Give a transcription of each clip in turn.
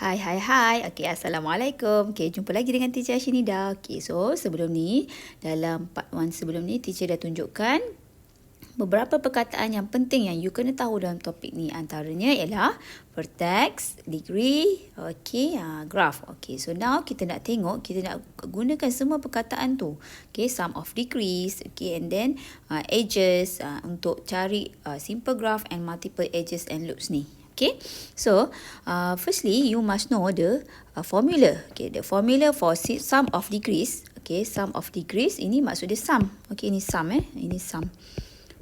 Hai, hai, hai. Okey, Assalamualaikum. Okey, jumpa lagi dengan Teacher Ashinida. Okey, so sebelum ni, dalam part 1 sebelum ni, Teacher dah tunjukkan beberapa perkataan yang penting yang you kena tahu dalam topik ni. Antaranya ialah vertex, degree, graph. Okey, so now kita nak tengok, kita nak gunakan semua perkataan tu. Okey, sum of degrees, okay, and then edges untuk cari simple graph and multiple edges and loops ni. Okay, so firstly you must know the formula. Okay, the formula for sum of degrees. Okay, sum of degrees ini maksud dia sum. Okay, ini sum ini sum.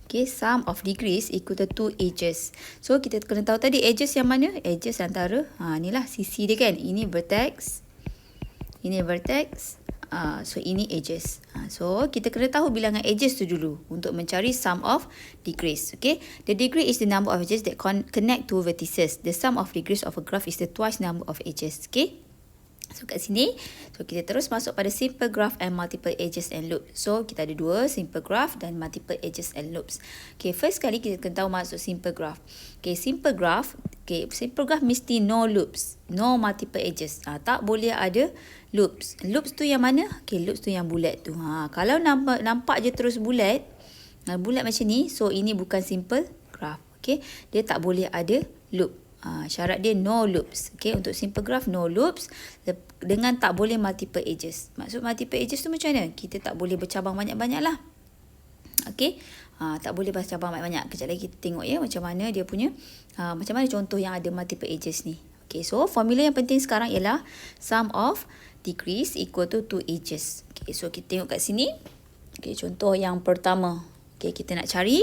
Okay, sum of degrees equal to 2 edges. So kita kena tahu tadi edges yang mana? Edges antara inilah sisi dia kan. Ini vertex. Ini vertex. So ini edges. So kita kena tahu bilangan edges tu dulu untuk mencari sum of degrees. Okay, the degree is the number of edges that connect two vertices. The sum of degrees of a graph is the twice number of edges. Okay, so kat sini, so kita terus masuk pada simple graph and multiple edges and loops. So kita ada dua, simple graph dan multiple edges and loops. Okay, first kali kita kena tahu maksud simple graph. Okay, simple graph mesti no loops, no multiple edges. Tak boleh ada loops. Loops tu yang mana? Okay, loops tu yang bulat tu. Kalau nampak je terus bulat, bulat macam ni, so ini bukan simple graph. Okay, dia tak boleh ada loop. Syarat dia no loops. Okay, untuk simple graph no loops dengan tak boleh multiple edges. Maksud multiple edges tu macam mana? Kita tak boleh bercabang banyak-banyak lah. Okay, tak boleh bercabang banyak-banyak. Kejap lagi kita tengok ya macam mana dia punya, macam mana contoh yang ada multiple edges ni. Okay, so formula yang penting sekarang ialah sum of degrees equal to 2 edges. Okay, so kita tengok kat sini. Okay, contoh yang pertama. Okay, kita nak cari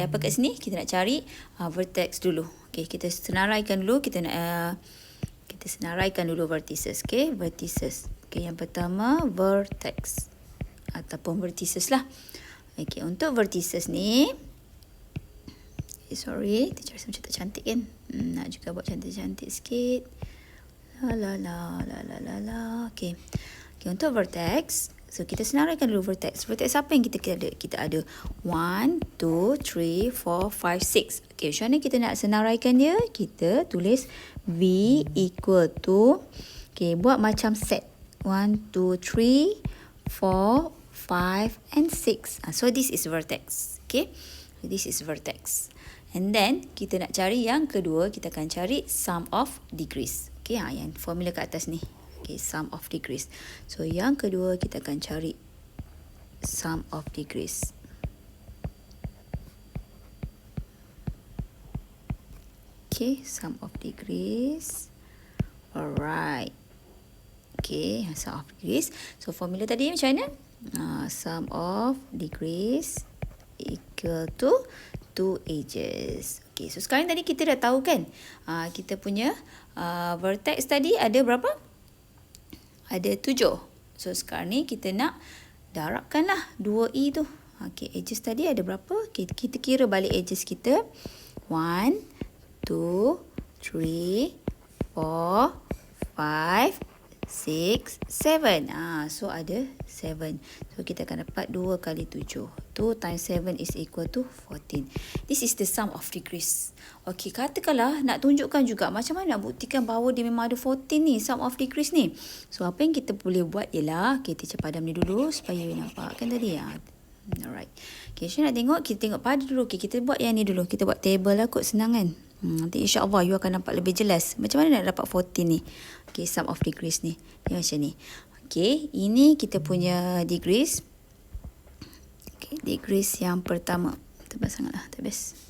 apa kat sini? Kita nak cari vertex dulu. Okay, kita senaraikan dulu. Kita senaraikan dulu vertices. Okay, vertices. Okay, yang pertama vertex ataupun vertices lah. Okay, untuk vertices ni, sorry, teacher rasa macam tak cantik kan? Nak juga buat cantik-cantik sikit. Okay. Okay, untuk vertex, so kita senaraikan dulu vertex. Vertex apa yang kita ada? Kita ada 1, 2, 3, 4, 5, 6. Okay, macam mana kita nak senaraikan dia? Kita tulis V equal to, okay, buat macam set. 1, 2, 3, 4, 5 and 6. So this is vertex. Okay, so this is vertex. And then kita nak cari yang kedua, kita akan cari sum of degrees. Okay, yang formula kat atas ni. Okay, sum of degrees. So yang kedua kita akan cari sum of degrees. Okay, sum of degrees. Alright. Okay, sum of degrees. So formula tadi macam mana? Sum of degrees equal to 2 edges. Okay, so sekarang tadi kita dah tahu kan, kita punya vertex tadi ada berapa? Ada 7. So sekarang ni kita nak darabkan lah 2E tu. Okay, edges tadi ada berapa? Okay, kita kira balik edges kita. 1, 2, 3, 4, 5, 6, 7. So ada 7. So kita akan dapat 2 kali 7. 2 times 7 is equal to 14. This is the sum of degrees. Okay, katakanlah nak tunjukkan juga macam mana nak buktikan bahawa dia memang ada 14 ni, sum of degrees ni. So apa yang kita boleh buat ialah, okay, teacher padam ni dulu supaya you nampak kan tadi. Alright. Okay, saya nak tengok, kita tengok pada dulu. Okay, kita buat yang ni dulu. Kita buat table lah kot, senang kan. Nanti insyaAllah you akan nampak lebih jelas macam mana nak dapat 14 ni. Okay, sum of degrees ni. Dia macam ni. Okay, ini kita punya degrees. Okay, degrees yang pertama. Tebal sangat lah, tak best.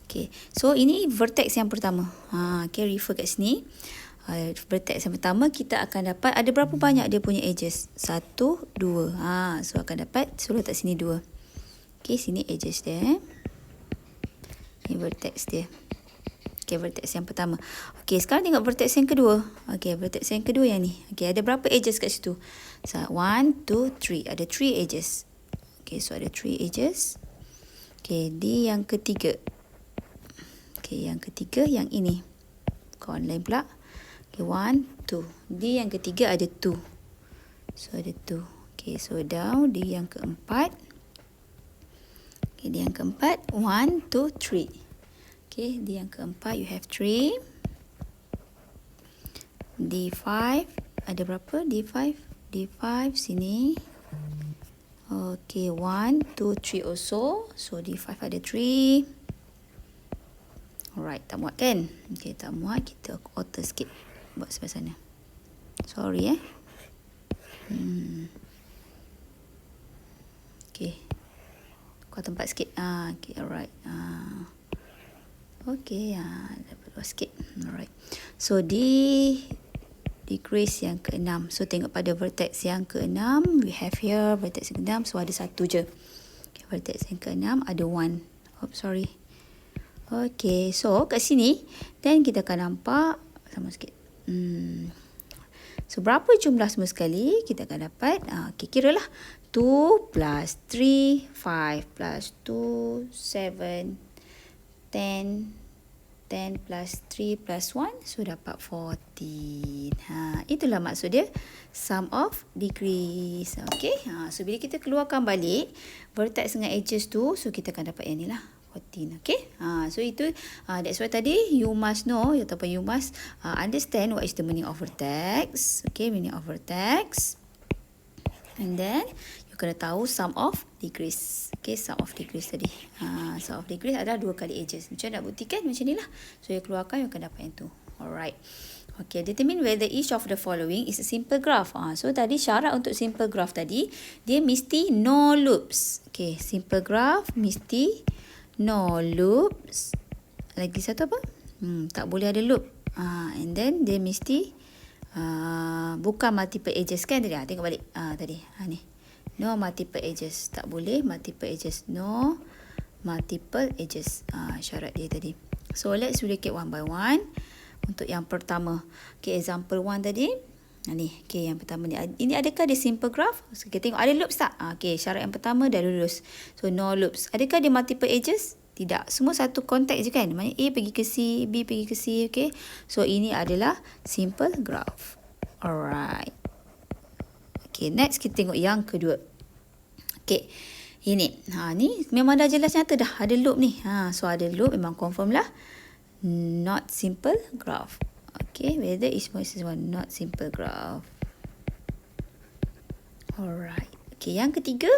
Okay, so ini vertex yang pertama. Okay, refer kat sini. Vertex yang pertama kita akan dapat ada berapa banyak dia punya edges? 1, 2. So akan dapat, so letak sini 2. Okay, sini edges dia. Ini vertex dia. Okay, vertex yang pertama. Okay, sekarang tengok vertex yang kedua. Okay, vertex yang kedua yang ni. Okay, ada berapa edges kat situ? So, 1, 2, 3. Ada 3 edges. Okay, so ada 3 edges. Okay, di yang ketiga. Okay, yang ketiga yang ini. Kawan lain pula. Okay, 1, 2. Di yang ketiga ada 2. So, ada 2. Okay, so down. Di yang keempat. Okay, di yang keempat. 1, 2, 3. Okay, di yang keempat you have 3. D5 ada berapa? D5 sini. Okay, 1, 2, 3 also. So D5 ada 3. Alright, tak muat kan? Okay, tak muat. Kita alter sikit. Buat sebelah sana. Sorry Okay. Kau tempat sikit. Okay, alright. Okay, dapat luas sikit. Alright. So decrease yang ke-6. So tengok pada vertex yang ke-6. We have here vertex yang ke-6. So ada satu je. Okay, vertex yang ke-6 ada 1. Oh, sorry. Okay, so kat sini. Then kita akan nampak. Sama sikit. So berapa jumlah semua sekali? Kita akan dapat. Okay, kira lah. 2 plus 3, 5 plus 2, 7, 10. 10 plus 3 plus 1, so dapat 14. Itulah maksud dia, sum of degrees. Okay, so bila kita keluarkan balik vertex dengan edges tu, so kita akan dapat yang ni lah, 14. Okay, so itu, that's why tadi you must know, ataupun you must understand what is the meaning of vertex. Okay, meaning of vertex. And then you kena tahu sum of degrees. Okay, sum of degrees tadi. Sum of degrees adalah 2 kali edges. Macam nak buktikan macam ni lah. So you keluarkan, you akan dapat yang tu. Alright. Okay, determine whether each of the following is a simple graph. So tadi syarat untuk simple graph tadi, dia mesti no loops. Okay, simple graph mesti no loops. Lagi satu apa? Tak boleh ada loop. And then dia mesti bukan multiple edges kan tadi. Tengok balik tadi. Ni. No multiple edges. Tak boleh multiple edges. No multiple edges. Syarat dia tadi. So let's recap one by one. Untuk yang pertama. Okay, example 1 tadi. Ni. Okay, yang pertama ni. Ini adakah dia simple graph? So, kita tengok ada loops tak? Okay, syarat yang pertama dah lulus. So no loops. Adakah dia multiple edges? Tidak. Semua satu contact je kan? Maksudnya A pergi ke C, B pergi ke C. Okay. So ini adalah simple graph. Alright. Okay, next kita tengok yang kedua. Okay. Ini. Ni memang dah jelas nyata dah. Ada loop ni. So ada loop memang confirm lah. Not simple graph. Okay. Whether is one not simple graph. Alright. Okay, yang ketiga,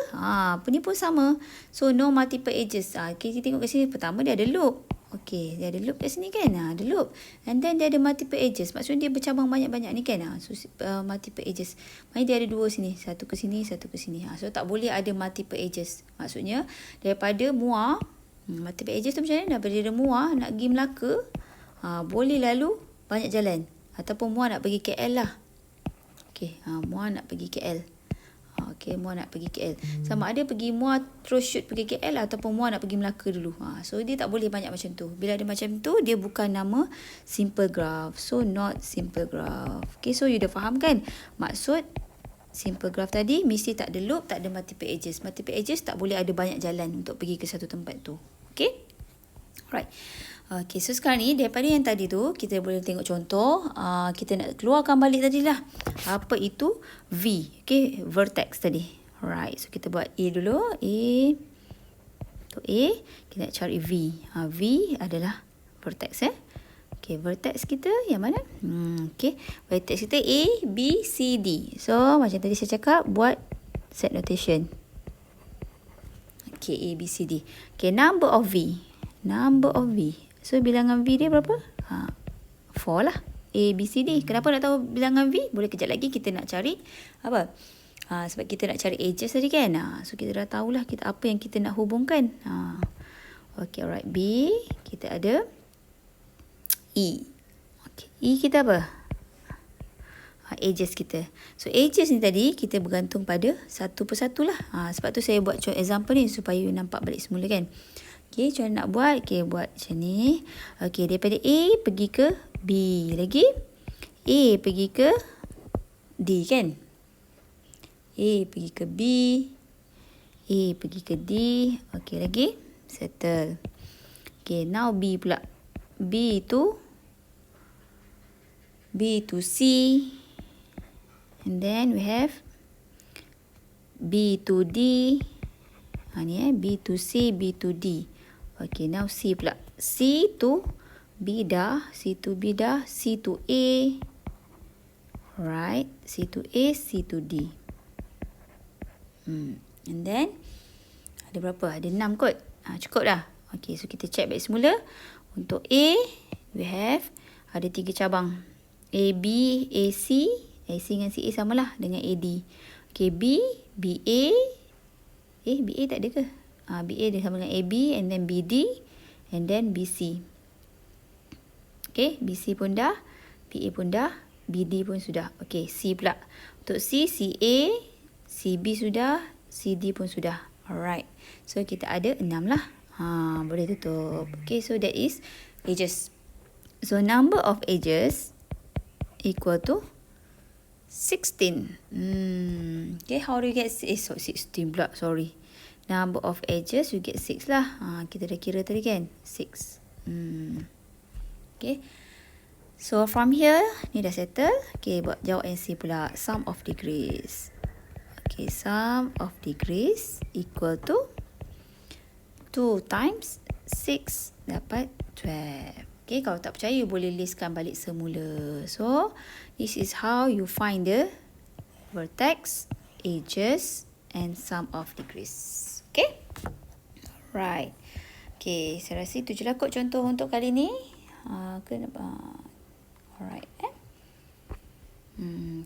ni pun sama. So, no multiple edges. Okay, kita tengok kat sini. Pertama, dia ada loop. Okay, dia ada loop kat sini kan? Ada loop. And then, dia ada multiple edges. Maksudnya, dia bercabang banyak-banyak ni kan? So, multiple edges. Maksudnya, dia ada 2 sini. Satu ke sini, satu ke sini. So, tak boleh ada multiple edges. Maksudnya, daripada Muar, multiple edges tu macam mana? Daripada Muar, nak pergi Melaka, boleh lalu banyak jalan. Ataupun Muar nak pergi KL lah. Okay, Muar nak pergi KL. Okay, Muar nak pergi KL. Sama ada pergi Muar terus shoot pergi KL ataupun Muar nak pergi Melaka dulu. So, dia tak boleh banyak macam tu. Bila ada macam tu, dia bukan nama simple graph. So, not simple graph. Okay, so you dah faham kan? Maksud simple graph tadi mesti tak ada loop, tak ada multiple edges. Multiple edges tak boleh ada banyak jalan untuk pergi ke satu tempat tu. Okay? Alright. Okay, so sekarang ni daripada yang tadi tu kita boleh tengok contoh. Kita nak keluarkan balik tadi lah. Apa itu? V. Okay, vertex tadi. Alright, so kita buat A dulu. A. Untuk A, kita nak cari V. V adalah vertex Okay, vertex kita yang mana? Okay, vertex kita A, B, C, D. So, macam tadi saya cakap, buat set notation. Okay, A, B, C, D. Okay, number of V. Number of V. So, bilangan V dia berapa? 4 lah. A, B, C, D. Kenapa nak tahu bilangan V? Boleh kejap lagi kita nak cari apa? Sebab kita nak cari edges tadi kan? So, kita dah tahulah kita, apa yang kita nak hubungkan. Okay, alright. B, kita ada E. Okay. E kita apa? Edges kita. So, edges ni tadi kita bergantung pada satu persatu lah. Sebab tu saya buat example ni supaya you nampak balik semula kan? Okay, macam nak buat? Okay, buat macam ni. Okay, daripada A pergi ke B. Lagi. A pergi ke D kan? A pergi ke B. A pergi ke D. Okay, lagi. Settle. Okay, now B pula. B to C. And then we have B to D. Ni B to C, B to D. Okay, now C pula. C to B dah, C to B dah, C to A. Alright, C to A, C to D. And then, ada berapa? Ada 6 kot. Cukup dah. Okay, so kita check balik semula. Untuk A, we have, ada 3 cabang. AB, AC. AC dengan CA samalah dengan AD. Okay, B, BA. BA tak ada ke? BA dia sama dengan AB, and then BD, and then BC. Okay, BC pun dah. BA pun dah. BD pun sudah. Okay, C pula. Untuk C, CA, CB sudah. CD pun sudah. Alright. So, kita ada 6 lah. Boleh tutup. Okay, so that is edges. So, number of edges equal to 16. Okay, how do you get 16 pula, sorry. Number of edges, you get 6 lah. Kita dah kira tadi kan? 6. Okay. So, from here, ni dah settle. Okay, buat jawab NC pula. Sum of degrees. Okay, sum of degrees equal to 2 times 6 dapat 12. Okay, kalau tak percaya, you boleh listkan balik semula. So, this is how you find the vertex, edges, and sum of degrees. Okay? Alright. Okay, saya rasa itu je lah kot contoh untuk kali ni. Alright.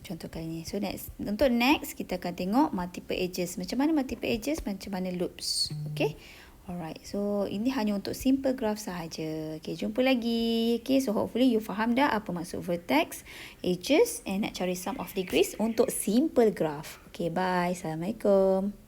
Contoh kali ni. So, untuk next, kita akan tengok multiple edges. Macam mana multiple edges, macam mana loops. Okay? Alright, so ini hanya untuk simple graph sahaja. Okay, jumpa lagi. Okay, so hopefully you faham dah apa maksud vertex, edges, and nak cari sum of degrees untuk simple graph. Okay, bye. Assalamualaikum.